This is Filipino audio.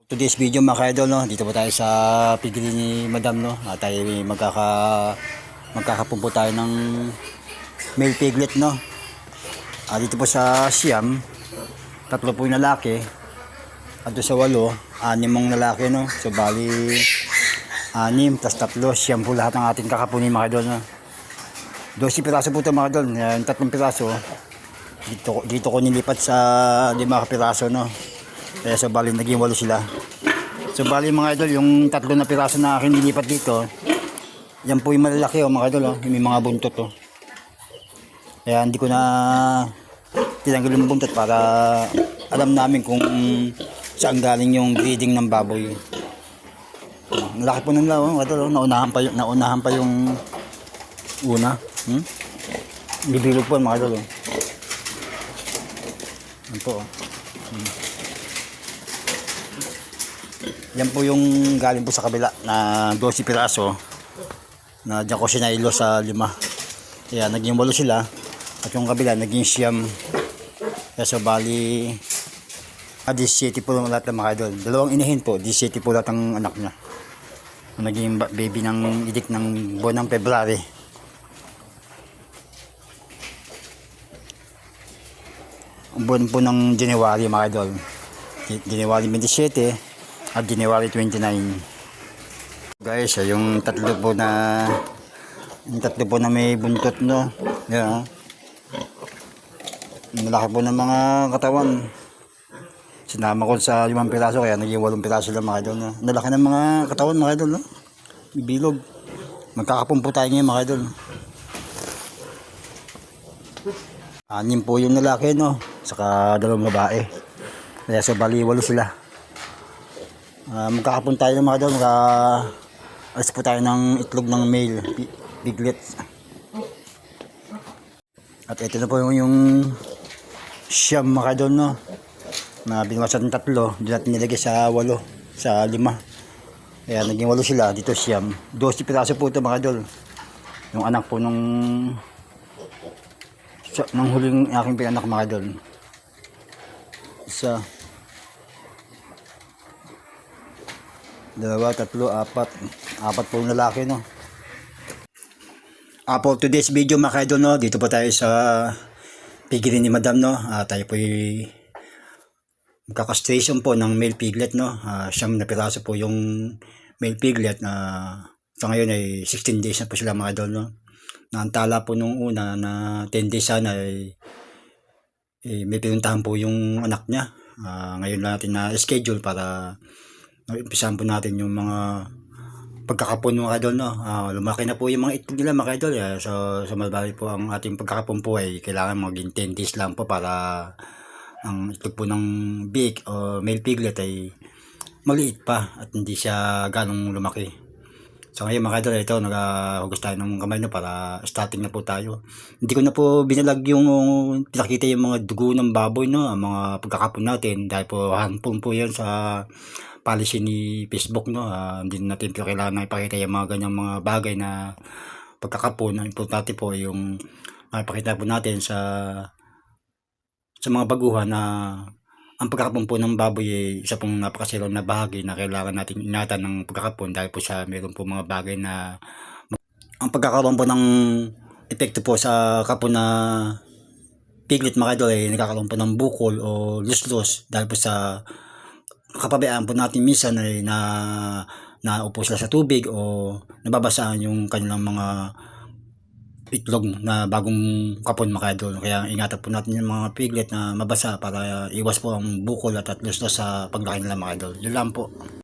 Today's video mga idol, no, dito po tayo sa pigili ni Madam, no, at tayo magkakapumpo tayo ng male piglet, no. Dito po sa Siam, tatlo po yung lalaki, at doon sa 8, 6 lalaki, no. So bali 6 tas 3, Siam po lahat ng ating kakapunin mga idol, no. 12 piraso po ito mga idol, yung 3 piraso dito ko nilipat sa 5 piraso, no. Kaya so bali naging 8 sila. So bali mga idol, yung 3 na piraso na akin nilipat dito, yan po yung malalaki, mga idol, may mga buntot, Kaya hindi ko na tinanggal yung buntot para alam namin kung saan galing yung breeding ng baboy. Malaki po nila, mga idol, naunahan pa yung una. Bibilog po mga idol, Yan po, Yan po yung galing po sa kabila na 12 piraso na dyan ko sinailo sa 5. Kaya naging 8 sila at yung kabila naging Siam. Kaya so bali 17 po lahat ng mga idol. Dalawang inahin po, 17 po lahat ng anak niya. Naging baby ng idik ng buwan ng February. Ang buwan po ng January mga idol. January 27 at January 29. Guys, yung tatlo po na may buntot, no. Yan, malaki po ng mga katawan. Sinama ko sa 5 piraso kaya naging 8 piraso lang mga idol, no. Nalaki ng mga katawan mga idol, no. Bibilog. Magkakapumpo tayo ngayon mga idol. 6 po yung lalaki, no. Saka 2 babae. Kaya so bali 8 sila. Magkakapon tayo mga idol, alis po tayo ng itlog ng male piglet. At ito na po yung Siam mga idol, no, na binawasan ng 3, hindi natin nilagay sa 8, sa 5. Kaya naging 8 sila dito Siam. 12 piraso po ito mga idol. Yung anak po nung huling aking pinanak mga idol. Isa, 2, 3, 4 po yung lalaki, no. For today's video mga idol, no, dito po tayo sa pigilin ni Madam, no. Tayo po yung magkakastration po ng male piglet, no. Siyam na piraso po yung male piglet na sa ngayon ay 16 days na po sila mga idol, no. Naantala po nung una na 10 days sana ay may pinuntahan po yung anak niya. Ngayon lang natin na schedule para umpisahan po natin yung mga pagkakapon mga idol, no. Lumaki na po yung mga itlog nila mga idol. So malbali po ang ating pagkakapon po ay kailangan maging 10 days lang po para ang itlog po ng big o male piglet ay maliit pa at hindi siya ganong lumaki. So ngayon mga idol, ito naghugas tayo ng kamay, no, para starting na po tayo. Hindi ko na po binalag yung pinakita yung mga dugo ng baboy, no, ang mga pagkakapon natin dahil po handphone po yan sa policy ni Facebook, no. Hindi natin po kailangan ipakita yung mga ganyang mga bagay na pagkakapon. Ang importante po yung ipakita po natin sa mga baguhan na ang pagkakapon po ng baboy ay isa pong napakasilaw na bahagi na kailangan natin ingatan ng pagkakapon dahil po sa meron po mga bagay na ang pagkakaroon po ng epekto po sa kapon na piglet mga idol ay nagkakaroon po ng bukol o luslos dahil po sa kapabayaan po natin minsan ay naupo sila sa tubig o nababasaan yung kanilang mga itlog na bagong kapon mga idol. Kaya ingatan po natin yung mga piglet na mabasa para iwas po ang bukol at luslos sa paglaki nila mga idol. Yun lang po.